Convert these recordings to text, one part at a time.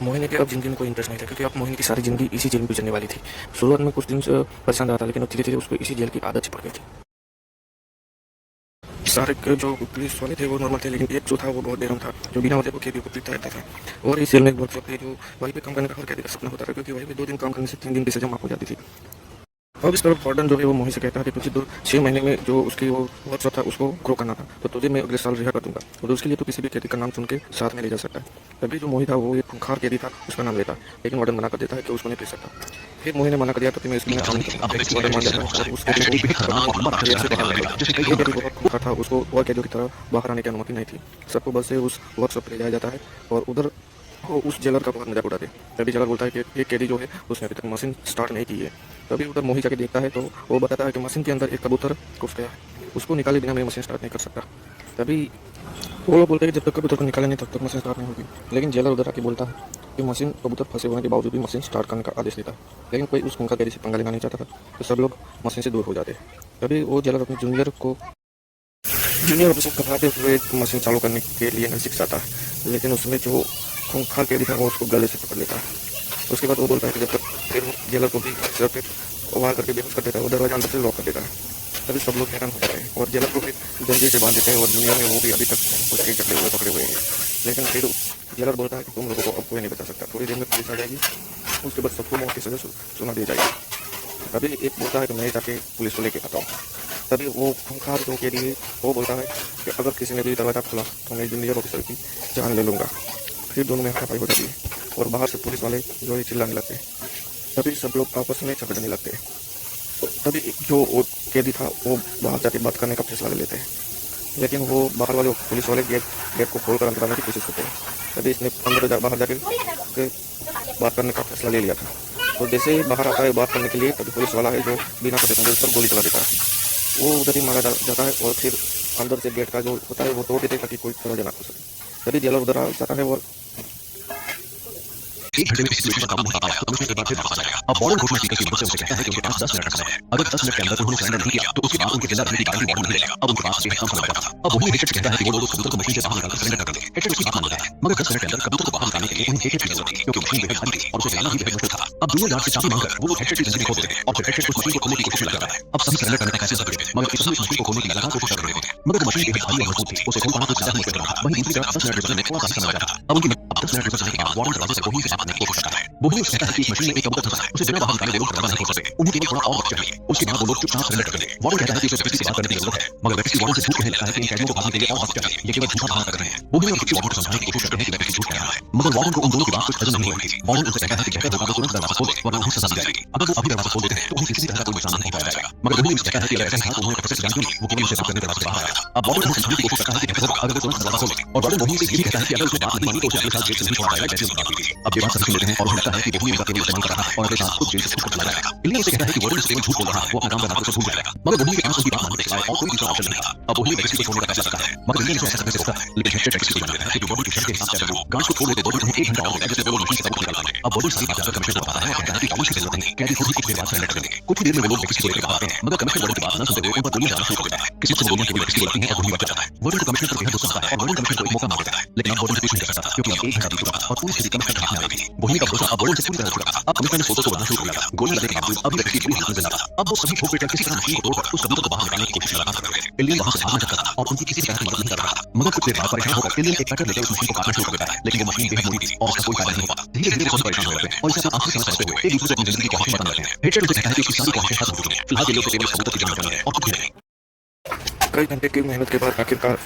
मोहिनी के अब ज़िंदगी में कोई इंटरेस्ट नहीं था, क्योंकि अब मोहिनी की सारी ज़िंदगी इसी जेल में गुजरने वाली थी। शुरुआत में कुछ दिन से परेशान रहा था, लेकिन अब धीरे-धीरे उसको इसी जेल की आदत सी पड़ गई थी। सारे जो पुलिस वाले थे वो नॉर्मल थे, लेकिन एक जो था वो बहुत बेरहम था, जो बिना वजह को कैदियों को पीटता रहता था। और इस जेल में एक वर्कशॉप थी, जो वहीं पे काम करने का हर कैदी का सपना होता था, क्योंकि वहीं पे 2 दिन काम करने से 3 दिन की सज़ा माफ़ हो जाती थी। अब इस तरफ वार्डन जो है वो मोहिनी से कहता है कि तुझे 6 महीने में जो उसकी वो वर्कशॉप था उसको ग्रो करना था, तो तुझे मैं अगले साल रिहा कर दूंगा, और उसके लिए तो किसी भी कैदी का नाम चुन के साथ में ले जा सकता है। तभी जो मोहित था वो एक खूंखार कैदी था, उसका नाम लेता, लेकिन वार्डन मना कर देता है कि उसको नहीं भेज सकता। फिर मोहित ने मना कर दिया तो मैं इसके लिए काम नहीं करूंगा। वार्डन मान जाता है और उस कैदी को जेल से बाहर निकालता है। ये कैदी बहुत खूंखार था, उसको और कैदियों की तरह बाहर आने की अनुमति नहीं थी। सबको बस से उस वर्कशॉप पर ले जाया जाता है और उधर वो उस जेलर का बहुत मजाक उड़ाते। तभी जेलर बोलता है कि एक कैदी जो है उसने अभी तक मशीन स्टार्ट नहीं की है। तभी उधर मोहित जाके देखता है तो वो बताता है कि मशीन के अंदर एक कबूतर घुस गया है, उसको निकाले बिना मैं मशीन स्टार्ट नहीं कर सकता। तभी वो लोग बोलते हैं कि जब तक कबूतर को निकाले नहीं तब तक मशीन स्टार्ट नहीं होगी। लेकिन जेलर उधर आके बोलता है कि मशीन कबूतर फंसे होने के बावजूद भी मशीन स्टार्ट करने का आदेश देता है, लेकिन कोई उस खूंखार कैदी से पंगा लेना नहीं चाहता था, तो सब लोग मशीन से दूर हो जाते हैं। तभी वो जेलर अपने जूनियर ऑफिसर कराते हुए मशीन चालू करने के लिए नजदीक जाता है, लेकिन उसमें जो खूंखार कैदी था वो उसको गले से पकड़ लेता है। उसके बाद वो बोलता है कि जब तक फिर वो जेलर को भी सिर पे वार करके बेहोश कर देता है, वो दरवाजा अंदर से लॉक कर देता है। तभी सब लोग हैरान होते हैं और जेलर को फिर जंजीर से बांध देते हैं, और जूनियर में वो भी अभी तक उसके जकड़े हुए पकड़े हुए हैं। लेकिन फिर जेलर बोलता है कि तुम लोगों को अब कोई नहीं बचा सकता, थोड़ी देर में पुलिस आ जाएगी, उसके बाद सबको मौत की सजा सुना दी जाएगी। तभी एक बोलता है कि मैं जाके पुलिस को लेके आता हूँ। तभी वो खूंखार जो के लिए वो बोलता है कि अगर किसी ने भी दरवाज़ा खोला तो मैं जूनियर ऑफिसर की जान ले लूँगा। फिर दोनों में हाथापाई हो जाती है और बाहर से पुलिस वाले जो है चिल्लाने लगते हैं। तभी सब लोग आपस में झगड़ने लगते हैं। तभी जो वो कैदी था वो बाहर जाके बात करने का फैसला ले लेते हैं, लेकिन वो बाहर वाले पुलिस वाले गेट को खोल कर अंदर आने की कोशिश करते हैं। तभी इसने बाहर जाके बात करने का फैसला ले लिया था। तो जैसे ही बाहर आता है बात करने के लिए, तभी पुलिस वाला है जो बिना पता उस पर गोली चला देता है। वो उधर ही मारा जाता है और फिर अंदर से गेट का जो होता है वो तोड़ देते ताकि कोई दरवाजा ना खुल सके। तभी जेलर उधर आ जाता है और 1 घंटे में इस सिचुएशन पर काबू नहीं पा पाया तो कमिश्नर एक बार फिर वापस आ जाएगा। अब वार्डन कोर्ट में स्पीकर की मदद से उनसे कहता है कि उनके पास 10 मिनट का समय है। अगर 10 मिनट के अंदर उन्होंने सरेंडर नहीं किया तो उसके बाद उनके जिंदा रहने की गारंटी वार्डन नहीं देगा। अब उनके पास बेहद कम समय बचा था। अब वही रिचर्ड से कहता है कि वो लोग कबूतर को मशीन से बाहर निकालकर सरेंडर कर दें। रिचर्ड उसकी बात मान लेता है, मगर 10 मिनट के अंदर कबूतर को बाहर निकालने के लिए उन्हें हेडसेट की जरूरत थी, क्योंकि मशीन बेहद भारी थी और उसे चलाना भी बेहद मुश्किल था। अब जूनियर गार्ड से चाबी मांगकर वो लोग हेडसेट की जंजीरें खोल देते हैं और फिर हेडसेट उस मशीन को खोलने की कोशिश में लगा जाता है। अब सभी सरेंडर करने का फैसला कर देते हैं, मगर इस समय मशीन को खोलने की लगातार कोशिश कर रहे होते हैं, मगर वो मशीन बेहद भारी और मजबूत थी, उसे खोल पाना कुछ ज्यादा मुश्किल रहा। वहीं दूसरी तरफ 10 मिनट गुजरने में थोड़ा सा समय बचा था। अब 10 मिनट गुजरने के बाद वार्डन दरवाजे से बोहिनी से बात करने की कोशिश करता है। बोहिनी उससे कहता है कि इस मशीन में एक कबूतर फंसा है, उसे बिना बाहर निकाले वो लोग दरवाजा नहीं खोल सकते, उन्हें केवल थोड़ा और वक्त चाहिए। उसके बाद वो लोग चुपचाप सरेंडर कर देंगे। वार्डन कहता है कि उसे व्यक्ति से बात करने की जरूरत है, मगर व्यक्ति वार्डन से झूठ कहने लगता है कि इन कैदियों को भागने के लिए और वक्त चाहिए, ये केवल झूठा बहाना कर रहे हैं। बोहिनी और व्यक्ति वार्डन को समझाने की कोशिश करते हैं कि व्यक्ति झूठ कह रहा है, मगर वार्डन को उन दोनों की बात कुछ हजम नहीं हो रही थी। वार्डन उनसे कहता है कि बेहतर होगा वो तुरंत दरवाजा खोल दे, वरना उन्हें सजा दी जाएगी। अगर वो अभी दरवाजा खोल देते हैं तो उन्हें किसी तरह का कोई नुकसान नहीं पहुंचाया जाएगा, मगर बोहिनी उनसे कहता है कि अगर ऐसा ही था तो उन्होंने प्रोफेसर जानती नहीं, वो केवल उसे बात करने दरवाजे से बाहर आया था। अब वार्डन उन्हें समझाने की कोशिश करता है कि बेहतर होगा अगर वो तुरंत दरवाजा खोल दे, और वार्डन बोहिनी से ये भी कहता है कि अगर उसने बात नहीं मानी तो उसे अगले साल जेल से नहीं छोड़ा जाएगा, जैसे उसने बात की थी। अब ये बात सभी सुन लेते हैं और उन्हें लगता है कि बोहिनी उनका केवल इस्तेमाल कर रहा है और अगले साल खुद जेल से छूट चला जाएगा। इलियन उसे कहता है कि वार्डन उसे केवल झूठ बोल रहा है, वो अपना काम करना कुछ भूल जाएगा, मगर बोहिनी के पास उसकी बात मानने के सिवाय और कोई दूसरा ऑप्शन नहीं था। अब बोहिनी व्यक्ति को छोड़ने का फैसला करता है, मगर इलियन उसे ऐसा करने से रोकता है, लेकिन हेडसेट व्यक्ति को जान देता है कि वार्डन की शर्त के हिसाब से अगर वो गार्ड को छोड़ देते तो उन्हें 1 घंटा और देगा, जिससे वो लोग मशीन से सब कुछ निकाल पाएंगे। अब वार्डन सारी बात जाकर कमिश्नर को बताता है और कहता है कि पुलिस की जरूरत नहीं, कैदी खुद ही कुछ देर बाद सरेंडर कर देंगे। कुछ ही देर में वो लोग व्यक्ति को लेकर बाहर आते हैं, मगर कमिश्नर वार्डन की बात न सुनते हुए उन पर गोलियां चलाना शुरू कर देता है। किस्मत से वो गोलियां केवल व्यक्ति को लगती हैं और वही बच जाता है। वार्डन को कमिश्नर पर बेहद गुस्सा आता है और वार्डन कमिश्नर को एक मौका मार देता है, लेकिन अब वार्डन कुछ नहीं कर सकता था, क्योंकि अब 1 घंटा बीत चुका था और पूरी स्थिति कमिश्नर के हाथ में आ गई थी। बोहिनी का भरोसा अब वार्डन से पूरी तरह उठ चुका था। अब कमिश्नर ने सोचो को बढ़ना शुरू कर दिया था। गोली लगने के बावजूद अभी व्यक्ति पूरी हालत में जिंदा था। अब वो सभी ठोक पीटकर किसी तरह मशीन को तोड़कर उस कबूतर को बाहर निकालने की कोशिश लगातार कर रहे थे। एलियन वहां से भागना चाहता था और उनकी किसी भी तरह की मदद नहीं कर रहा था, मगर कुछ देर बाद परेशान होकर एलियन एक कटर लेकर उस मशीन को काटना शुरू कर देता है, लेकिन वो मशीन बेहद मोटी थी और उसका कोई फायदा नहीं हो पाता। धीरे धीरे सभी परेशान हो जाते हैं और इसे अपना आखिरी समय समझते हुए एक दूसरे को अपनी जिंदगी की ख्वाहिश बताने लगते हैं। हेडसेट उसे कहता है कि उसकी सारी ख्वाहिशें खत्म हो चुकी हैं, फिलहाल के लिए उसे केवल कबूतर की जान बचानी है और कुछ नहीं। कई घंटे की मेहनत के बाद आखिरकार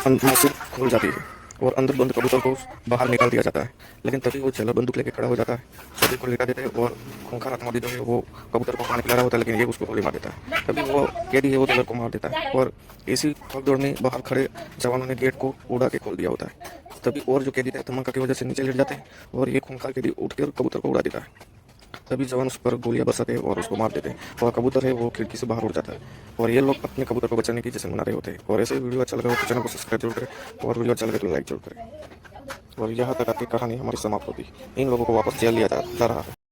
मशीन खुल जाती है और अंदर बंद कबूतर को बाहर निकाल दिया जाता है। लेकिन तभी वो जेलर बंदूक लेके खड़ा हो जाता है, सभी को लेटा देते हैं और खूंखार आतंकवादी जो है वो कबूतर को पानी पिला रहा होता है, लेकिन ये उसको गोली मार देता है। तभी वो कैदी है वो जेलर को मार देता है और इसी भागदौड़ में बाहर खड़े जवानों ने गेट को उड़ा के खोल दिया होता है। तभी और जो कैदी थे धमाका की वजह से नीचे लेट जाते हैं और ये खूंखार कैदी उठ कर कबूतर को उड़ा देता है। तभी जवान उस पर गोलियां बरसाते हैं और उसको मार देते हैं और कबूतर है वो खिड़की से बाहर उड़ जाता है और ये लोग अपने कबूतर को बचाने की जश्न मना रहे होते हैं। और ऐसे वीडियो अच्छा लगा हो तो चैनल को सब्सक्राइब जरूर करें और वीडियो अच्छा लगे तो लाइक जरूर करें। और यहाँ तक आती कहानी हमारी समाप्त होती, इन लोगों को वापस जेल लिया जा रहा है।